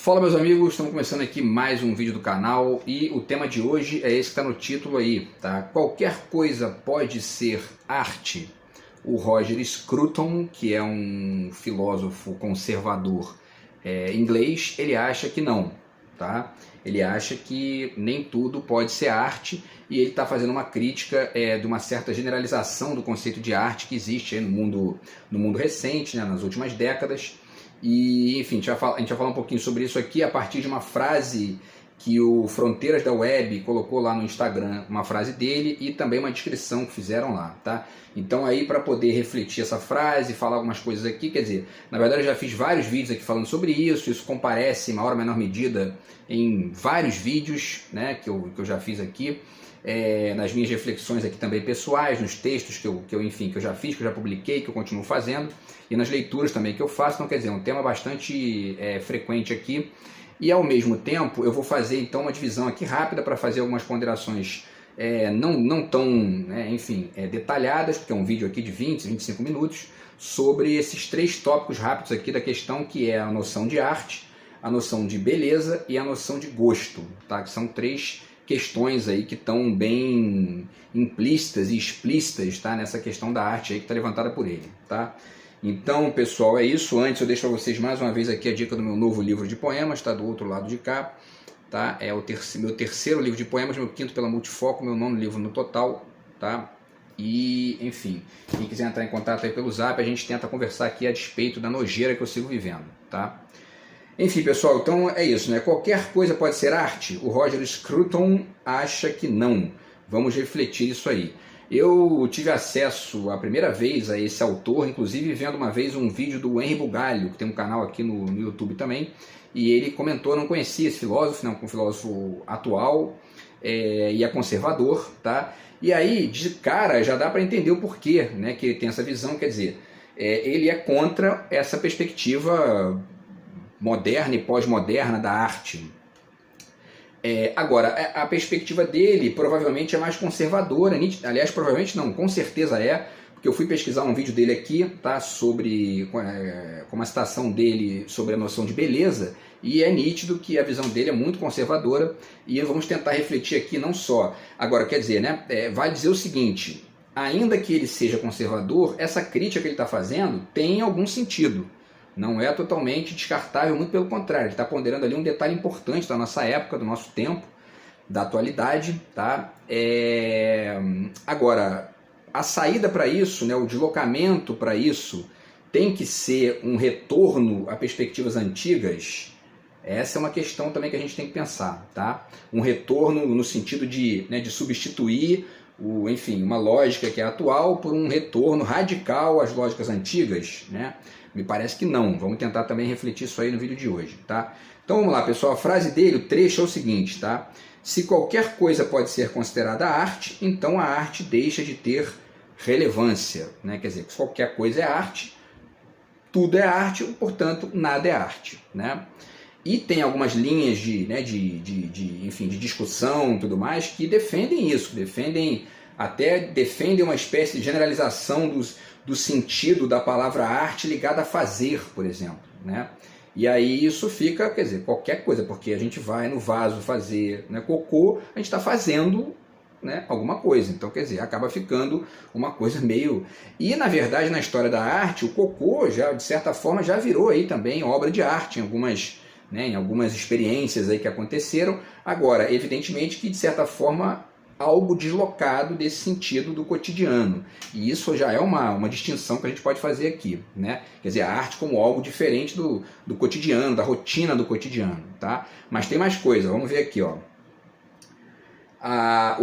Fala meus amigos, estamos começando aqui mais um vídeo do canal e o tema de hoje é esse que está no título aí, tá? Qualquer coisa pode ser arte. O Roger Scruton, que é um filósofo conservador inglês, ele acha que não, tá? Ele acha que nem tudo pode ser arte e ele está fazendo uma crítica de uma certa generalização do conceito de arte que existe aí no mundo recente, né, nas últimas décadas. E, enfim, a gente vai falar um pouquinho sobre isso aqui a partir de uma frase que o Fronteiras da Web colocou lá no Instagram, uma frase dele e também uma descrição que fizeram lá, tá? Então aí para poder refletir essa frase, falar algumas coisas aqui, quer dizer, na verdade eu já fiz vários vídeos aqui falando sobre isso comparece em maior ou menor medida em vários vídeos, né, que eu já fiz aqui. Nas minhas reflexões aqui também pessoais, nos textos que eu já fiz, que eu já publiquei, que eu continuo fazendo, e nas leituras também que eu faço. Então, quer dizer, é um tema bastante frequente aqui, e ao mesmo tempo eu vou fazer então uma divisão aqui rápida para fazer algumas ponderações não tão detalhadas, porque é um vídeo aqui de 20, 25 minutos, sobre esses três tópicos rápidos aqui da questão, que é a noção de arte, a noção de beleza e a noção de gosto, tá? Que são três questões aí que estão bem implícitas e explícitas, tá, nessa questão da arte aí que está levantada por ele, tá? Então, pessoal, é isso. Antes eu deixo para vocês mais uma vez aqui a dica do meu novo livro de poemas, tá do outro lado de cá, tá? É meu terceiro livro de poemas, meu quinto pela Multifoco, meu nono livro no total, tá? E, enfim, quem quiser entrar em contato aí pelo Zap, a gente tenta conversar aqui a despeito da nojeira que eu sigo vivendo, tá? Enfim, pessoal, então é isso, né? Qualquer coisa pode ser arte? O Roger Scruton acha que não. Vamos refletir isso aí. Eu tive acesso a primeira vez a esse autor, inclusive vendo uma vez um vídeo do Henri Bugalho, que tem um canal aqui no YouTube também, e ele comentou, não conhecia esse filósofo, né? Um filósofo atual e é conservador, tá? E aí, de cara, já dá para entender o porquê, né, que ele tem essa visão, quer dizer, ele é contra essa perspectiva moderna e pós-moderna da arte. Agora, a perspectiva dele provavelmente é mais conservadora, aliás, provavelmente não, com certeza porque eu fui pesquisar um vídeo dele aqui, tá, com uma citação dele sobre a noção de beleza, e é nítido que a visão dele é muito conservadora, e vamos tentar refletir aqui não só. Agora, quer dizer, né, vai dizer o seguinte, ainda que ele seja conservador, essa crítica que ele está fazendo tem algum sentido. Não é totalmente descartável, muito pelo contrário, ele está ponderando ali um detalhe importante da nossa época, do nosso tempo, da atualidade, tá? Agora, a saída para isso, né, o deslocamento para isso, tem que ser um retorno a perspectivas antigas? Essa é uma questão também que a gente tem que pensar, tá? Um retorno no sentido de substituir uma lógica que é atual por um retorno radical às lógicas antigas, né? Me parece que não. Vamos tentar também refletir isso aí no vídeo de hoje, tá? Então vamos lá, pessoal. A frase dele, o trecho é o seguinte, tá? Se qualquer coisa pode ser considerada arte, então a arte deixa de ter relevância, né? Quer dizer, que qualquer coisa é arte, tudo é arte, portanto, nada é arte, né? E tem algumas linhas de discussão e tudo mais que defendem isso, defendem uma espécie de generalização do sentido da palavra arte ligada a fazer, por exemplo, né? E aí isso fica, quer dizer, qualquer coisa, porque a gente vai no vaso fazer, né, cocô, a gente está fazendo, né, alguma coisa, então quer dizer, acaba ficando uma coisa meio... E na verdade na história da arte, o cocô já, de certa forma, já virou aí também obra de arte em algumas experiências aí que aconteceram. Agora, evidentemente que de certa forma algo deslocado desse sentido do cotidiano. E isso já é uma distinção que a gente pode fazer aqui, né? Quer dizer, a arte como algo diferente do cotidiano, da rotina do cotidiano, tá? Mas tem mais coisa, vamos ver aqui, ó. A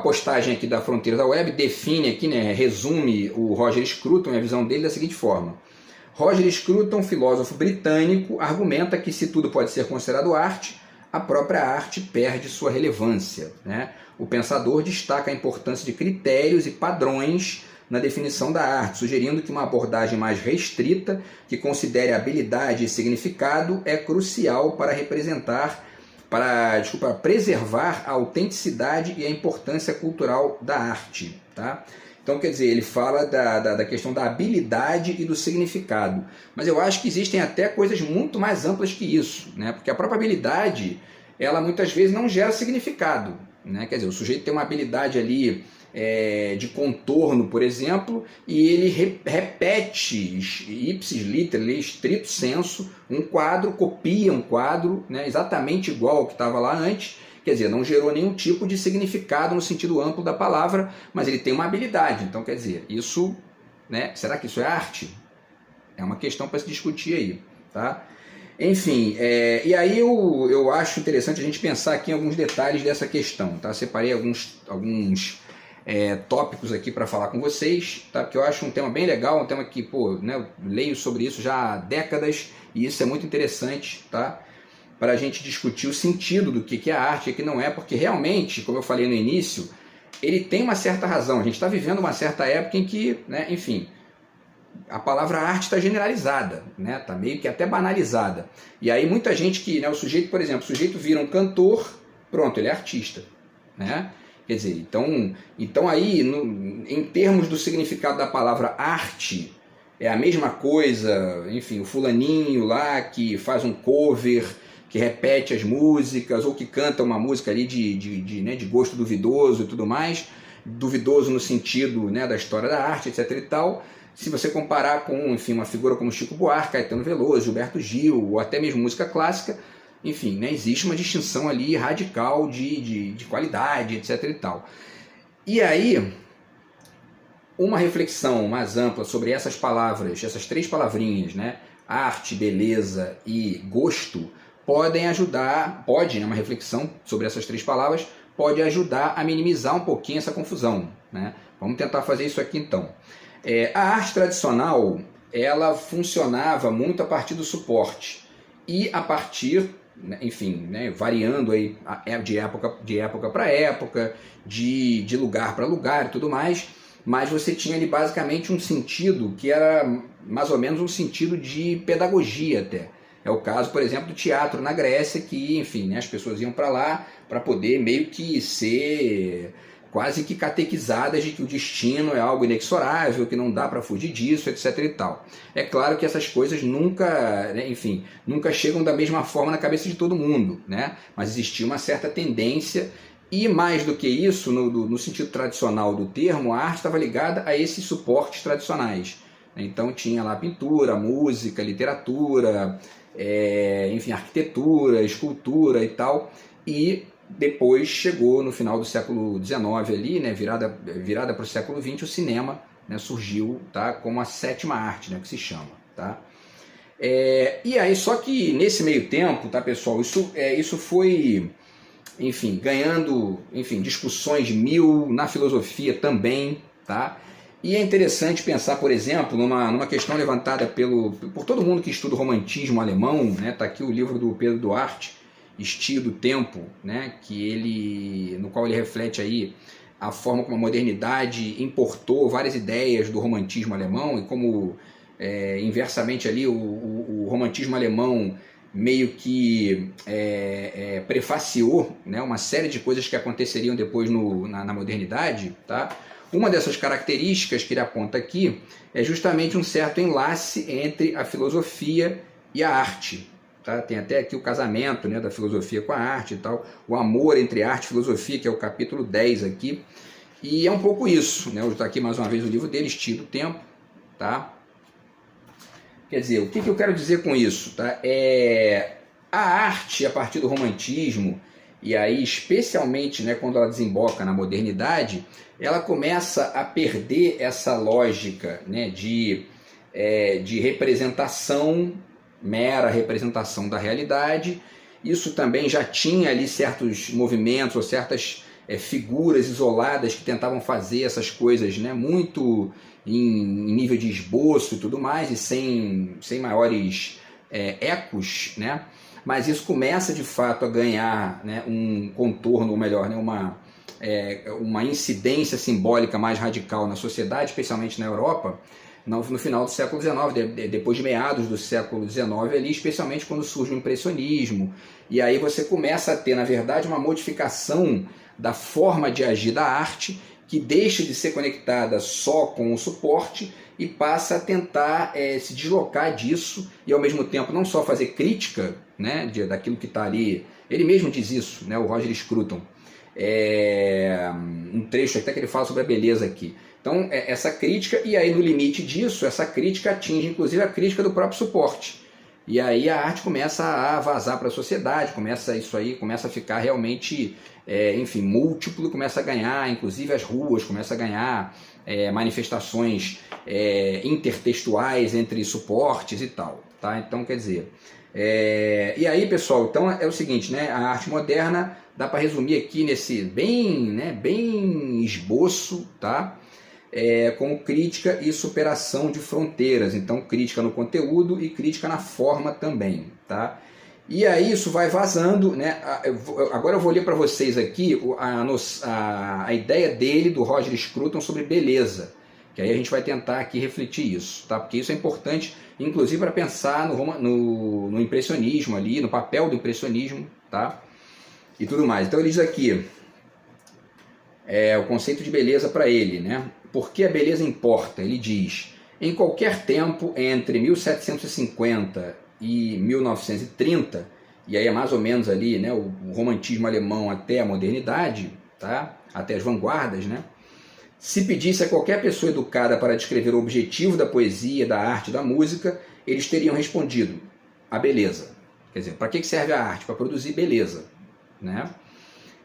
postagem aqui da Fronteira da Web define aqui, né, resume o Roger Scruton e a visão dele da seguinte forma. Roger Scruton, filósofo britânico, argumenta que se tudo pode ser considerado arte, a própria arte perde sua relevância, né? O pensador destaca a importância de critérios e padrões na definição da arte, sugerindo que uma abordagem mais restrita, que considere habilidade e significado, é crucial para preservar a autenticidade e a importância cultural da arte, tá? Então, quer dizer, ele fala da questão da habilidade e do significado. Mas eu acho que existem até coisas muito mais amplas que isso, né? Porque a própria habilidade, ela muitas vezes não gera significado, né? Quer dizer, o sujeito tem uma habilidade ali de contorno, por exemplo, e ele repete, ipsis literis, stricto sensu, um quadro, copia um quadro, né? Exatamente igual ao que estava lá antes. Quer dizer, não gerou nenhum tipo de significado no sentido amplo da palavra, mas ele tem uma habilidade. Então, quer dizer, isso, né, será que isso é arte? É uma questão para se discutir aí, tá? Enfim, e aí eu acho interessante a gente pensar aqui em alguns detalhes dessa questão, tá? Separei alguns tópicos aqui para falar com vocês, tá? Porque eu acho um tema bem legal, um tema que, pô, né, eu leio sobre isso já há décadas e isso é muito interessante, tá? Para a gente discutir o sentido do que é arte e o que não é, porque realmente, como eu falei no início, ele tem uma certa razão. A gente está vivendo uma certa época em que, né, enfim, a palavra arte está generalizada, né, está meio que até banalizada. E aí muita gente que, né, o sujeito, por exemplo, o sujeito vira um cantor, pronto, ele é artista, né? Quer dizer, então aí, em termos do significado da palavra arte, é a mesma coisa, enfim, o fulaninho lá que faz um cover, que repete as músicas, ou que canta uma música ali de gosto duvidoso e tudo mais, duvidoso no sentido, né, da história da arte, etc. e tal. Se você comparar com, enfim, uma figura como Chico Buarque, Caetano Veloso, Gilberto Gil, ou até mesmo música clássica, enfim, né, existe uma distinção ali radical de qualidade, etc. e tal. E aí, uma reflexão mais ampla sobre essas palavras, essas três palavrinhas, né, arte, beleza e gosto, podem ajudar, né, uma reflexão sobre essas três palavras pode ajudar a minimizar um pouquinho essa confusão, né? Vamos tentar fazer isso aqui então. A arte tradicional, ela funcionava muito a partir do suporte e a partir, enfim, né, variando aí de época para época, de lugar para lugar e tudo mais, mas você tinha ali basicamente um sentido que era mais ou menos um sentido de pedagogia até. É o caso, por exemplo, do teatro na Grécia, que, enfim, né, as pessoas iam para lá para poder meio que ser quase que catequizadas de que o destino é algo inexorável, que não dá para fugir disso, etc. e tal. É claro que essas coisas nunca, né, enfim, nunca chegam da mesma forma na cabeça de todo mundo, né? Mas existia uma certa tendência, e mais do que isso, no sentido tradicional do termo, a arte estava ligada a esses suportes tradicionais. Então tinha lá pintura, música, literatura, enfim, arquitetura, escultura e tal, e depois chegou no final do século XIX ali, né, virada para o século XX, o cinema, né, surgiu, tá, como a sétima arte, né, que se chama, tá? E aí, só que nesse meio tempo, tá, pessoal, isso foi, enfim, ganhando, enfim, discussões mil na filosofia também, tá? E é interessante pensar, por exemplo, numa questão levantada por todo mundo que estuda o romantismo alemão, né? Tá aqui o livro do Pedro Duarte, Estio do Tempo, né? No qual ele reflete aí a forma como a modernidade importou várias ideias do romantismo alemão e como, inversamente ali, o romantismo alemão meio que prefaciou, né, uma série de coisas que aconteceriam depois na modernidade, tá? Uma dessas características que ele aponta aqui é justamente um certo enlace entre a filosofia e a arte. Tá? Tem até aqui o casamento, né, da filosofia com a arte e tal, o amor entre arte e filosofia, que é o capítulo 10 aqui. E é um pouco isso, né? Está aqui mais uma vez o livro dele, Estio do Tempo. Tá? Quer dizer, o que eu quero dizer com isso? Tá? A arte, a partir do romantismo, e aí especialmente, né, quando ela desemboca na modernidade, ela começa a perder essa lógica, né, de representação, mera representação da realidade. Isso também já tinha ali certos movimentos ou certas figuras isoladas que tentavam fazer essas coisas, né, muito em nível de esboço e tudo mais, e sem maiores ecos, né? Mas isso começa de fato a ganhar, né, um contorno, ou melhor, né, uma incidência simbólica mais radical na sociedade, especialmente na Europa, no final do século XIX, depois de meados do século XIX, ali, especialmente quando surge o impressionismo. E aí você começa a ter, na verdade, uma modificação da forma de agir da arte, que deixa de ser conectada só com o suporte e passa a tentar se deslocar disso e ao mesmo tempo não só fazer crítica, né, daquilo que está ali. Ele mesmo diz isso, né, o Roger Scruton. Um trecho até que ele fala sobre a beleza aqui. Então, essa crítica, e aí no limite disso, essa crítica atinge inclusive a crítica do próprio suporte. E aí a arte começa a vazar para a sociedade, começa a ficar realmente, enfim, múltiplo, começa a ganhar, inclusive as ruas, começa a ganhar manifestações intertextuais entre suportes e tal. Tá? Então, quer dizer... e aí, pessoal, então é o seguinte, né? A arte moderna dá para resumir aqui nesse bem esboço, tá? Como crítica e superação de fronteiras. Então, crítica no conteúdo e crítica na forma também, tá? E aí isso vai vazando, né? Agora eu vou ler para vocês aqui a ideia dele, do Roger Scruton, sobre beleza, que aí a gente vai tentar aqui refletir isso, tá? Porque isso é importante, inclusive para pensar no impressionismo ali, no papel do impressionismo, tá? E tudo mais. Então ele diz aqui, o conceito de beleza para ele, né? Por que a beleza importa? Ele diz, em qualquer tempo entre 1750 e 1930, e aí é mais ou menos ali, né, o romantismo alemão até a modernidade, tá? Até as vanguardas, né? Se pedisse a qualquer pessoa educada para descrever o objetivo da poesia, da arte, da música, eles teriam respondido, a beleza. Quer dizer, para que serve a arte? Para produzir beleza, né?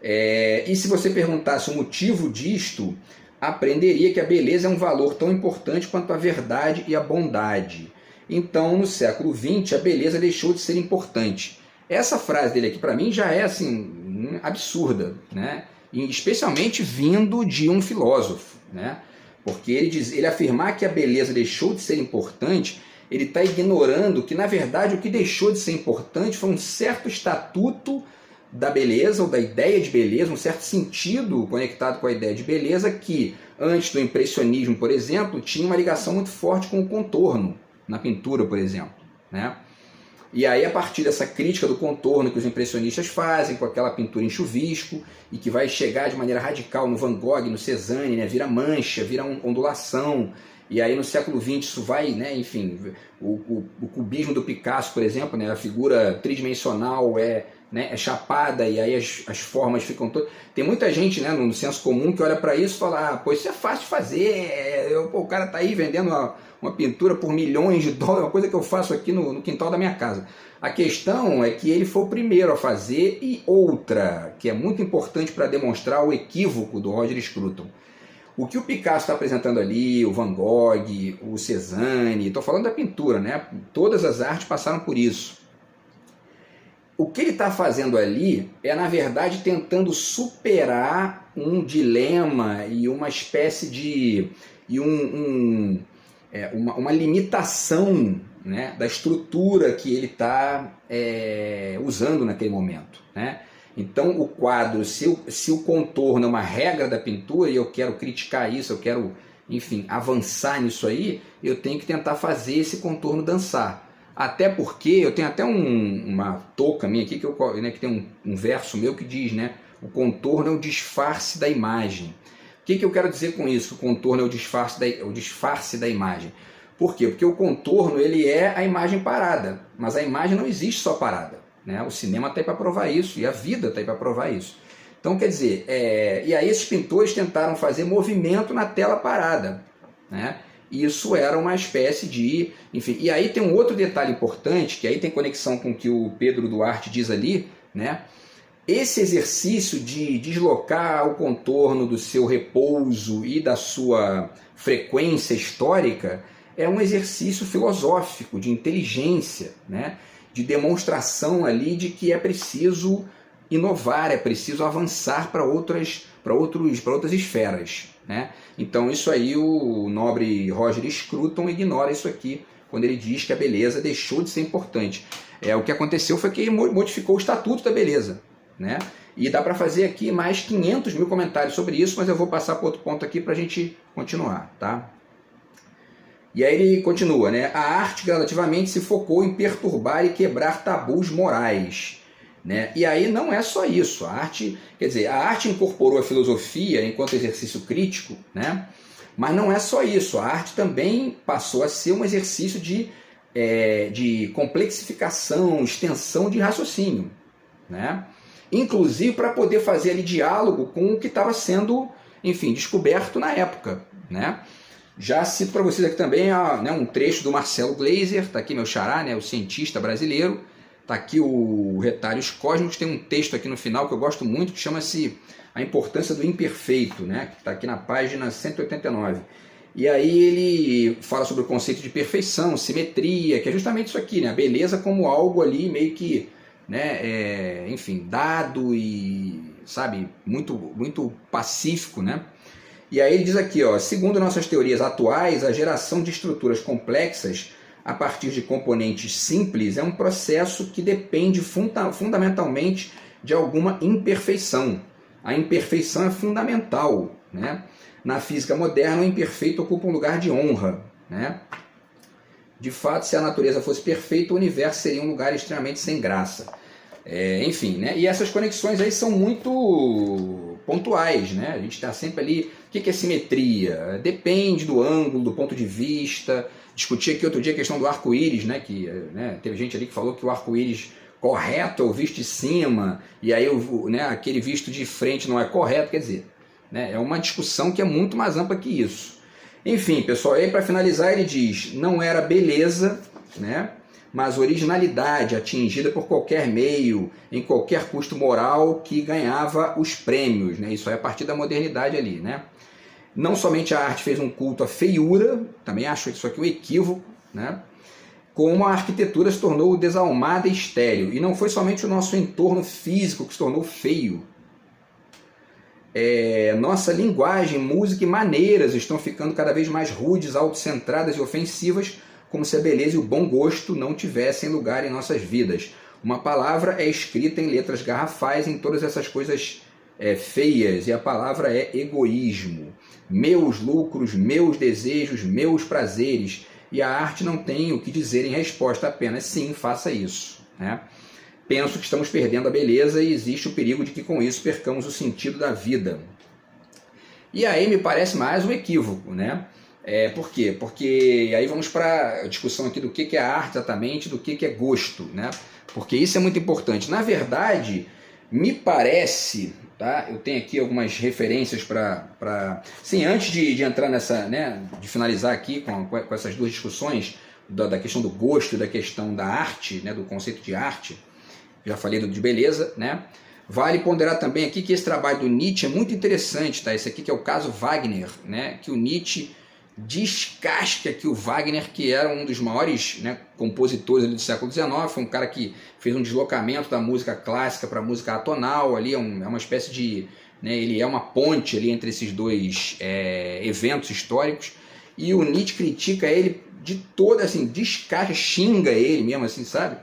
E se você perguntasse o motivo disto, aprenderia que a beleza é um valor tão importante quanto a verdade e a bondade. Então, no século XX, a beleza deixou de ser importante. Essa frase dele aqui, para mim, já é assim, absurda, né? E especialmente vindo de um filósofo, né? Porque ele afirmar que a beleza deixou de ser importante, ele está ignorando que, na verdade, o que deixou de ser importante foi um certo estatuto da beleza, ou da ideia de beleza, um certo sentido conectado com a ideia de beleza que, antes do impressionismo, por exemplo, tinha uma ligação muito forte com o contorno, na pintura, por exemplo, né? E aí, a partir dessa crítica do contorno que os impressionistas fazem, com aquela pintura em chuvisco, e que vai chegar de maneira radical no Van Gogh, no Cézanne, né? Vira mancha, vira ondulação, e aí no século XX isso vai, né? Enfim, o cubismo do Picasso, por exemplo, né? A figura tridimensional é chapada, e aí as formas ficam todas... Tem muita gente, né, no senso comum que olha para isso e fala, pô, isso é fácil de fazer, o cara tá aí vendendo uma pintura por milhões de dólares, uma coisa que eu faço aqui no quintal da minha casa. A questão é que ele foi o primeiro a fazer, e outra, que é muito importante para demonstrar o equívoco do Roger Scruton. O que o Picasso está apresentando ali, o Van Gogh, o Cézanne, estou falando da pintura, né? Todas as artes passaram por isso. O que ele está fazendo ali é, na verdade, tentando superar um dilema e uma espécie de... uma limitação, né, da estrutura que ele está usando naquele momento, né? Então o quadro, se o contorno é uma regra da pintura e eu quero criticar isso, eu quero, enfim, avançar nisso aí, eu tenho que tentar fazer esse contorno dançar. Até porque eu tenho até uma touca minha aqui, que tem um verso meu que diz, né, o contorno é o disfarce da imagem. O que eu quero dizer com isso? O contorno é o disfarce da imagem. Por quê? Porque o contorno ele é a imagem parada, mas a imagem não existe só parada, né? O cinema está aí para provar isso, e a vida está aí para provar isso. Então, quer dizer, e aí esses pintores tentaram fazer movimento na tela parada, né? Isso era uma espécie de... Enfim, e aí tem um outro detalhe importante, que aí tem conexão com o que o Pedro Duarte diz ali, né? Esse exercício de deslocar o contorno do seu repouso e da sua frequência histórica é um exercício filosófico, de inteligência, né? De demonstração ali de que é preciso inovar, é preciso avançar para outras esferas, né? Então isso aí o nobre Roger Scruton ignora isso aqui, quando ele diz que a beleza deixou de ser importante. O que aconteceu foi que ele modificou o estatuto da beleza, né? E dá para fazer aqui mais 500 mil comentários sobre isso, mas eu vou passar para outro ponto aqui para a gente continuar, tá? E aí ele continua, né? A arte gradativamente se focou em perturbar e quebrar tabus morais. né? E aí não é só isso, a arte, quer dizer, a arte incorporou a filosofia enquanto exercício crítico, né? Mas não é só isso, a arte também passou a ser um exercício de complexificação, extensão de raciocínio, né? Inclusive para poder fazer ali diálogo com o que estava sendo, enfim, descoberto na época, né? Já cito para vocês aqui também né, um trecho do Marcelo Gleiser, está aqui meu xará, né, o cientista brasileiro, está aqui o Retalhos Cósmicos, tem um texto aqui no final que eu gosto muito, que chama-se A Importância do Imperfeito, né, que está aqui na página 189. E aí ele fala sobre o conceito de perfeição, simetria, que é justamente isso aqui, né, a beleza como algo ali meio que, né, enfim, dado e, sabe, muito pacífico, né? E aí ele diz aqui, ó, segundo nossas teorias atuais, a geração de estruturas complexas a partir de componentes simples é um processo que depende fundamentalmente de alguma imperfeição. A imperfeição é fundamental, né? Na física moderna, o imperfeito ocupa um lugar de honra, né? De fato, se a natureza fosse perfeita, o universo seria um lugar extremamente sem graça. Enfim, né? E essas conexões aí são muito pontuais, né? A gente está sempre ali. O que é simetria? Depende do ângulo, do ponto de vista. Discuti aqui outro dia a questão do arco-íris, né? Que, né, teve gente ali que falou que o arco-íris correto é o visto de cima, e aí né, aquele visto de frente não é correto, quer dizer, né, é uma discussão que é muito mais ampla que isso. Enfim, pessoal, aí para finalizar ele diz, não era beleza, né? Mas originalidade atingida por qualquer meio, em qualquer custo moral que ganhava os prêmios, né? Isso aí a partir da modernidade ali, né? Não somente a arte fez um culto à feiura, também acho isso aqui um equívoco, né? Como a arquitetura se tornou desalmada e estéril. E não foi somente o nosso entorno físico que se tornou feio. Nossa linguagem, música e maneiras estão ficando cada vez mais rudes, autocentradas e ofensivas, como se a beleza e o bom gosto não tivessem lugar em nossas vidas. Uma palavra é escrita em letras garrafais em todas essas coisas feias, e a palavra é egoísmo. Meus lucros, meus desejos, meus prazeres. E a arte não tem o que dizer em resposta, apenas sim, faça isso, né? Penso que estamos perdendo a beleza e existe o perigo de que com isso percamos o sentido da vida. E aí me parece mais um equívoco, né? Por quê? Porque aí vamos para a discussão aqui do que é arte exatamente, do que é gosto, né? Porque isso é muito importante. Na verdade, me parece, tá? Eu tenho aqui algumas referências para... Sim, antes de entrar nessa, né, de finalizar aqui com essas duas discussões, da questão do gosto e da questão da arte, né, do conceito de arte, já falei de beleza, né? Vale ponderar também aqui que esse trabalho do Nietzsche é muito interessante, tá? Esse aqui que é o caso Wagner, né? Que o Nietzsche descasca aqui o Wagner, que era um dos maiores, né, compositores ali do século XIX, foi um cara que fez um deslocamento da música clássica para a música atonal, ali é uma espécie de... Né, ele é uma ponte ali entre esses dois eventos históricos, e o Nietzsche critica ele de toda, assim, descasca, xinga ele mesmo, assim, sabe?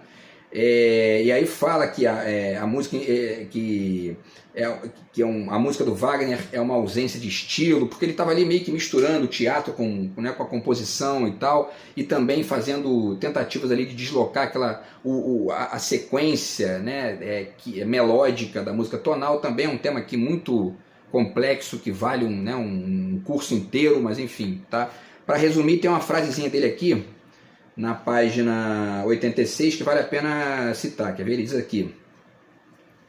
E aí fala que a música a música do Wagner é uma ausência de estilo, porque ele estava ali meio que misturando o teatro com a composição e tal, e também fazendo tentativas ali de deslocar a sequência, né, que é melódica da música tonal. Também é um tema aqui muito complexo, que vale um curso inteiro, mas enfim, tá? Para resumir, tem uma frasezinha dele aqui, na página 86, que vale a pena citar, quer ver? Ele diz aqui,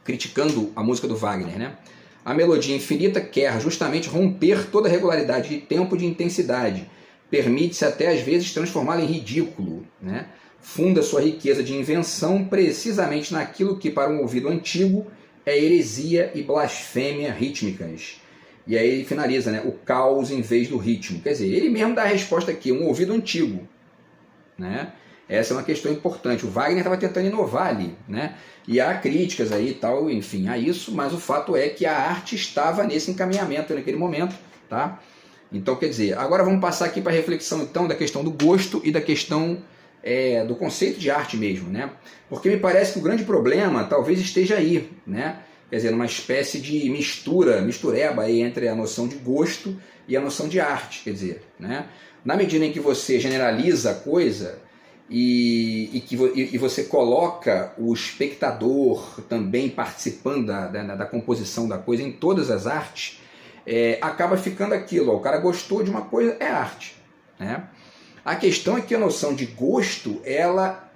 criticando a música do Wagner, né? A melodia infinita quer justamente romper toda a regularidade de tempo e de intensidade, permite-se até às vezes transformá-la em ridículo, né? Funda sua riqueza de invenção precisamente naquilo que para um ouvido antigo é heresia e blasfêmia rítmicas. E aí ele finaliza, né? O caos em vez do ritmo. Quer dizer, ele mesmo dá a resposta aqui, um ouvido antigo, né? Essa é uma questão importante. O Wagner estava tentando inovar ali, né? E há críticas aí e tal, enfim, a isso, mas o fato é que a arte estava nesse encaminhamento naquele momento, tá? Então, quer dizer, agora vamos passar aqui para a reflexão então da questão do gosto e da questão do conceito de arte mesmo, né? Porque me parece que o grande problema talvez esteja aí, né? Quer dizer, numa espécie de mistureba aí entre a noção de gosto e a noção de arte, quer dizer, né? Na medida em que você generaliza a coisa, e você coloca o espectador também participando da composição da coisa em todas as artes, acaba ficando aquilo, ó, o cara gostou de uma coisa, é arte, né? A questão é que a noção de gosto, ela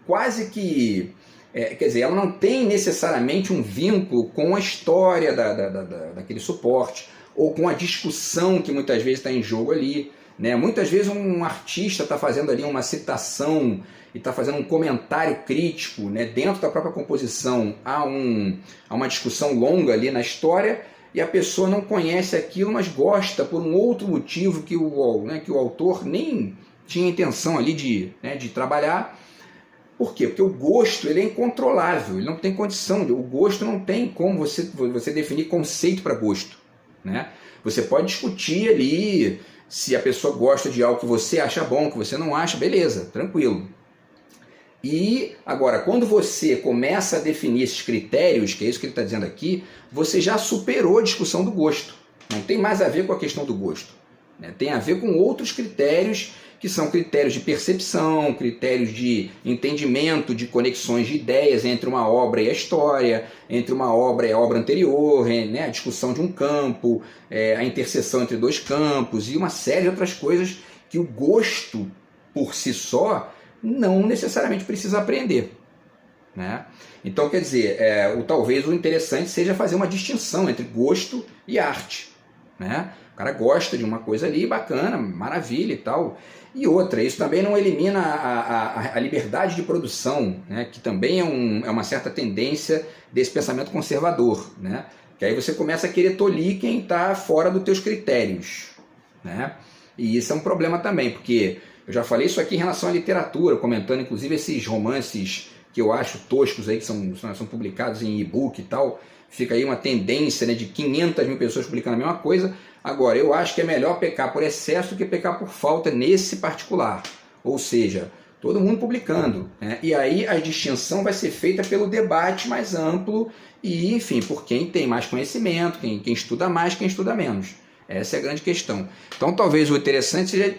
quase que... quer dizer, ela não tem necessariamente um vínculo com a história daquele suporte, ou com a discussão que muitas vezes está em jogo ali, né? Muitas vezes um artista está fazendo ali uma citação e está fazendo um comentário crítico, né? Dentro da própria composição há uma discussão longa ali na história, e a pessoa não conhece aquilo, mas gosta por um outro motivo que o autor nem tinha intenção ali de trabalhar. Por quê? Porque o gosto, ele é incontrolável, ele não tem condição, o gosto não tem como você definir conceito para gosto, né? Você pode discutir ali se a pessoa gosta de algo que você acha bom, que você não acha, beleza, tranquilo. E agora, quando você começa a definir esses critérios, que é isso que ele está dizendo aqui, você já superou a discussão do gosto. Não tem mais a ver com a questão do gosto, né? Tem a ver com outros critérios, que são critérios de percepção, critérios de entendimento, de conexões de ideias entre uma obra e a história, entre uma obra e a obra anterior, né? A discussão de um campo, a interseção entre dois campos e uma série de outras coisas que o gosto por si só não necessariamente precisa aprender, né? Então, quer dizer, talvez o interessante seja fazer uma distinção entre gosto e arte, né? O cara gosta de uma coisa ali, bacana, maravilha e tal. E outra, isso também não elimina a liberdade de produção, né? Que também é uma certa tendência desse pensamento conservador, né? Que aí você começa a querer tolir quem está fora dos teus critérios, né? E isso é um problema também, porque eu já falei isso aqui em relação à literatura, comentando inclusive esses romances que eu acho toscos aí, que são publicados em e-book e tal. Fica aí uma tendência, né, de 500 mil pessoas publicando a mesma coisa. Agora, eu acho que é melhor pecar por excesso do que pecar por falta nesse particular. Ou seja, todo mundo publicando, né? E aí a distinção vai ser feita pelo debate mais amplo e, enfim, por quem tem mais conhecimento, quem estuda mais, quem estuda menos. Essa é a grande questão. Então, talvez o interessante seja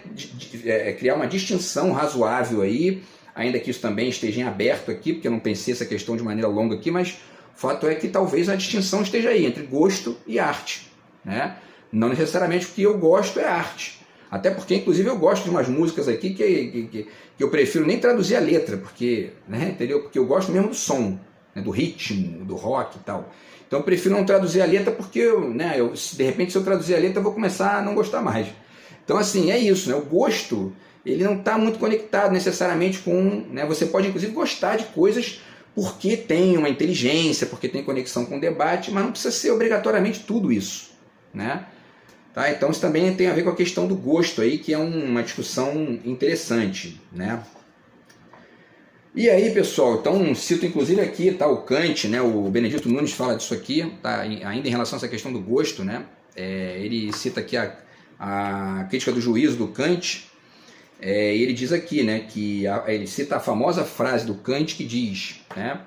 criar uma distinção razoável aí, ainda que isso também esteja em aberto aqui, porque eu não pensei essa questão de maneira longa aqui, mas o fato é que talvez a distinção esteja aí, entre gosto e arte, né? Não necessariamente o que eu gosto é arte. Até porque, inclusive, eu gosto de umas músicas aqui que eu prefiro nem traduzir a letra, porque, né, entendeu? Porque eu gosto mesmo do som, né, do ritmo, do rock e tal. Então eu prefiro não traduzir a letra porque, de repente, se eu traduzir a letra, eu vou começar a não gostar mais. Então, assim, é isso, né? O gosto, ele não está muito conectado necessariamente com... né, você pode, inclusive, gostar de coisas porque tem uma inteligência, porque tem conexão com o debate, mas não precisa ser obrigatoriamente tudo isso, né? Tá? Então isso também tem a ver com a questão do gosto aí, que é uma discussão interessante, né? E aí, pessoal, então cito inclusive aqui, tá, o Kant, né? O Benedito Nunes fala disso aqui, tá? Ainda em relação a essa questão do gosto, né? Ele cita aqui a crítica do juízo do Kant. E ele diz aqui, né, que ele cita a famosa frase do Kant que diz, né,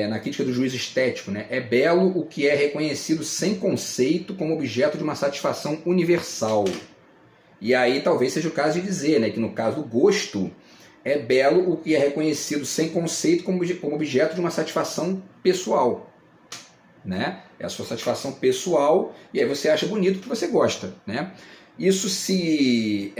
na crítica do juízo estético, né, é belo o que é reconhecido sem conceito como objeto de uma satisfação universal. E aí talvez seja o caso de dizer, né, que no caso do gosto, é belo o que é reconhecido sem conceito como objeto de uma satisfação pessoal, né? É a sua satisfação pessoal e aí você acha bonito porque você gosta, né? Isso se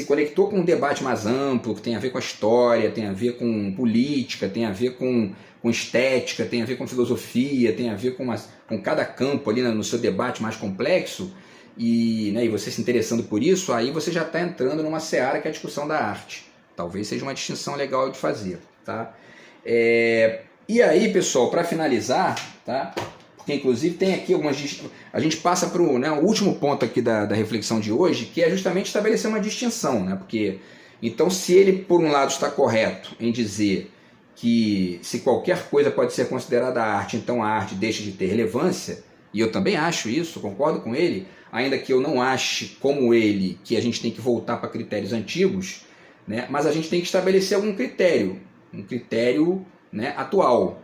conectou com um debate mais amplo, que tem a ver com a história, tem a ver com política, tem a ver com estética, tem a ver com filosofia, tem a ver com cada campo ali no seu debate mais complexo, e você se interessando por isso, aí você já está entrando numa seara que é a discussão da arte. Talvez seja uma distinção legal de fazer, tá? E aí, pessoal, para finalizar, tá? Porque inclusive tem aqui algumas... A gente passa para o último ponto aqui da reflexão de hoje, que é justamente estabelecer uma distinção, né? Porque, então, se ele, por um lado, está correto em dizer que se qualquer coisa pode ser considerada arte, então a arte deixa de ter relevância, e eu também acho isso, concordo com ele, ainda que eu não ache, como ele, que a gente tem que voltar para critérios antigos, né? Mas a gente tem que estabelecer algum critério, um critério, né, atual.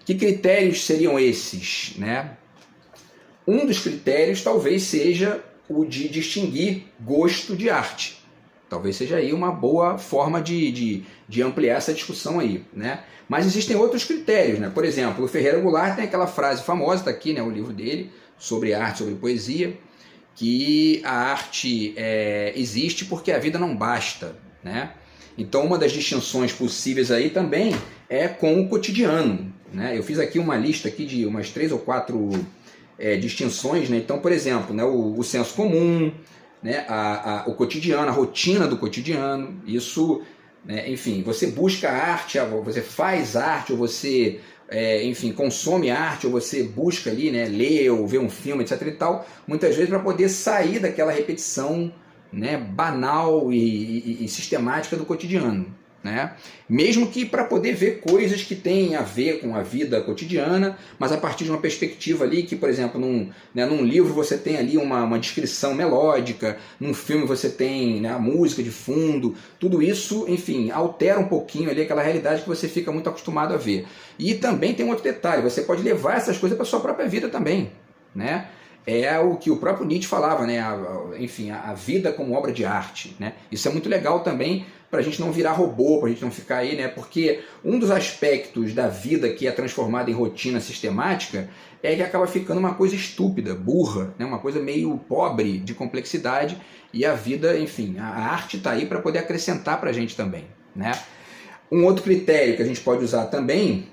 Que critérios seriam esses, né? Um dos critérios talvez seja o de distinguir gosto de arte, Talvez seja aí uma boa forma de ampliar essa discussão aí, né? Mas existem outros critérios, né? Por exemplo, o Ferreira Goulart tem aquela frase famosa, está aqui, né, o livro dele, sobre arte, sobre poesia, que a arte existe porque a vida não basta, né? Então uma das distinções possíveis aí também é com o cotidiano, né? Eu fiz aqui uma lista aqui de umas 3 ou 4 distinções, né? Então, por exemplo, né, o senso comum, né, o cotidiano, a rotina do cotidiano, isso, né, enfim, você busca arte, você faz arte, ou você, enfim, consome arte, ou você busca ali, né, ler ou ver um filme, etc e tal, muitas vezes para poder sair daquela repetição, né, banal e sistemática do cotidiano, né? Mesmo que para poder ver coisas que têm a ver com a vida cotidiana, mas a partir de uma perspectiva ali que, por exemplo, num livro você tem ali uma descrição melódica, num filme você tem, né, a música de fundo, tudo isso, enfim, altera um pouquinho ali aquela realidade que você fica muito acostumado a ver. E também tem um outro detalhe, você pode levar essas coisas para a sua própria vida também, né? É o que o próprio Nietzsche falava, né? Enfim, a vida como obra de arte, né? Isso é muito legal também para a gente não virar robô, para a gente não ficar aí, né? Porque um dos aspectos da vida que é transformada em rotina sistemática é que acaba ficando uma coisa estúpida, burra, né? Uma coisa meio pobre de complexidade, e a vida, enfim, a arte está aí para poder acrescentar para a gente também, né? Um outro critério que a gente pode usar também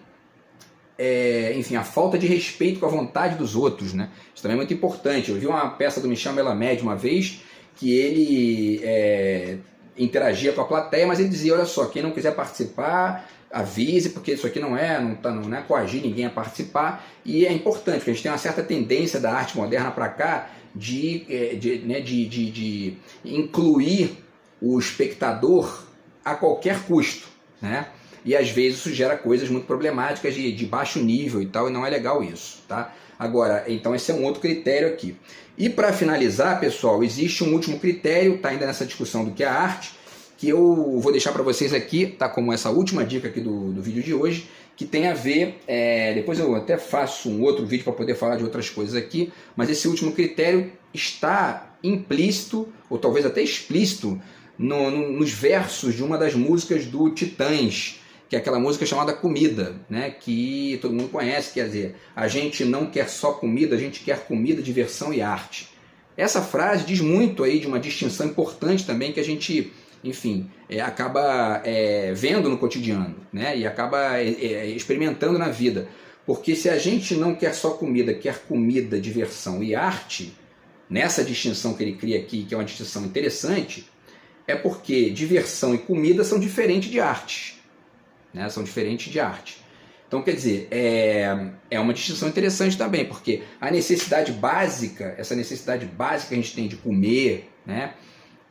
enfim, a falta de respeito com a vontade dos outros, né? Isso também é muito importante. Eu vi uma peça do Michel Melamed uma vez que ele interagia com a plateia, mas ele dizia, olha só, quem não quiser participar, avise, porque isso aqui não é coagir ninguém a participar. E é importante, porque a gente tem uma certa tendência da arte moderna para cá de incluir o espectador a qualquer custo, né? E às vezes isso gera coisas muito problemáticas de baixo nível e tal, e não é legal isso, tá? Agora, então esse é um outro critério aqui. E para finalizar, pessoal, existe um último critério, tá ainda nessa discussão do que é a arte, que eu vou deixar para vocês aqui, tá? Como essa última dica aqui do vídeo de hoje, que tem a ver, depois eu até faço um outro vídeo para poder falar de outras coisas aqui, mas esse último critério está implícito, ou talvez até explícito, nos versos de uma das músicas do Titãs, que é aquela música chamada Comida, né, que todo mundo conhece, quer dizer, a gente não quer só comida, a gente quer comida, diversão e arte. Essa frase diz muito aí de uma distinção importante também que a gente, enfim, acaba vendo no cotidiano, né, e acaba experimentando na vida. Porque se a gente não quer só comida, quer comida, diversão e arte, nessa distinção que ele cria aqui, que é uma distinção interessante, é porque diversão e comida são diferentes de arte. Né, são diferentes de arte. Então, quer dizer, é uma distinção interessante também, porque a necessidade básica, essa necessidade básica que a gente tem de comer, né,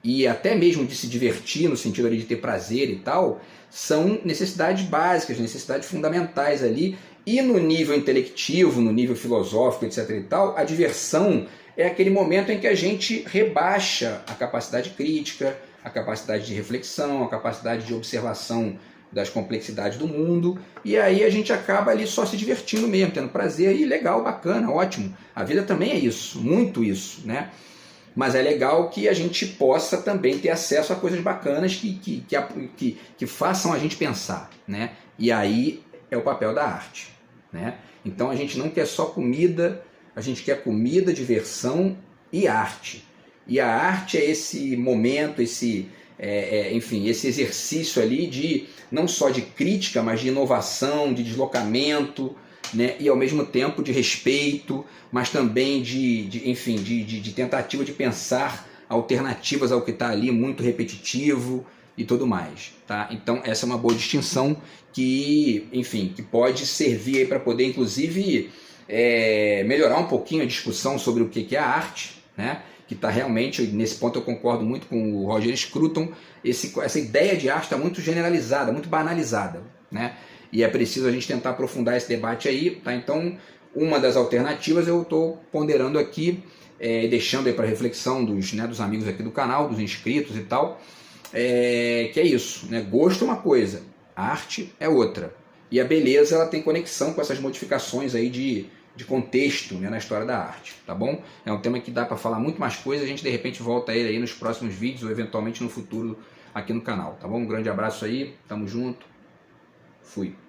e até mesmo de se divertir, no sentido ali de ter prazer e tal, são necessidades básicas, necessidades fundamentais ali, e no nível intelectivo, no nível filosófico, etc. e tal, a diversão é aquele momento em que a gente rebaixa a capacidade crítica, a capacidade de reflexão, a capacidade de observação das complexidades do mundo, e aí a gente acaba ali só se divertindo mesmo, tendo prazer, e legal, bacana, ótimo. A vida também é isso, muito isso, né? Mas é legal que a gente possa também ter acesso a coisas bacanas que façam a gente pensar, né? E aí é o papel da arte, né? Então a gente não quer só comida, a gente quer comida, diversão e arte. E a arte é esse momento, enfim, esse exercício ali de não só de crítica, mas de inovação, de deslocamento, né? E ao mesmo tempo de respeito, mas também enfim, de tentativa de pensar alternativas ao que está ali, muito repetitivo e tudo mais, tá? Então essa é uma boa distinção que, enfim, que pode servir para poder, inclusive, melhorar um pouquinho a discussão sobre o que é a arte, né? Que está realmente, nesse ponto eu concordo muito com o Roger Scruton, essa ideia de arte está muito generalizada, muito banalizada, né? E é preciso a gente tentar aprofundar esse debate aí, tá? Então, uma das alternativas eu estou ponderando aqui, deixando aí para reflexão dos amigos aqui do canal, dos inscritos e tal, que é isso, né? Gosto é uma coisa, arte é outra. E a beleza ela tem conexão com essas modificações aí de de contexto, né, na história da arte, tá bom? É um tema que dá para falar muito mais coisas, a gente de repente volta a ele aí nos próximos vídeos ou eventualmente no futuro aqui no canal, tá bom? Um grande abraço aí, tamo junto, fui!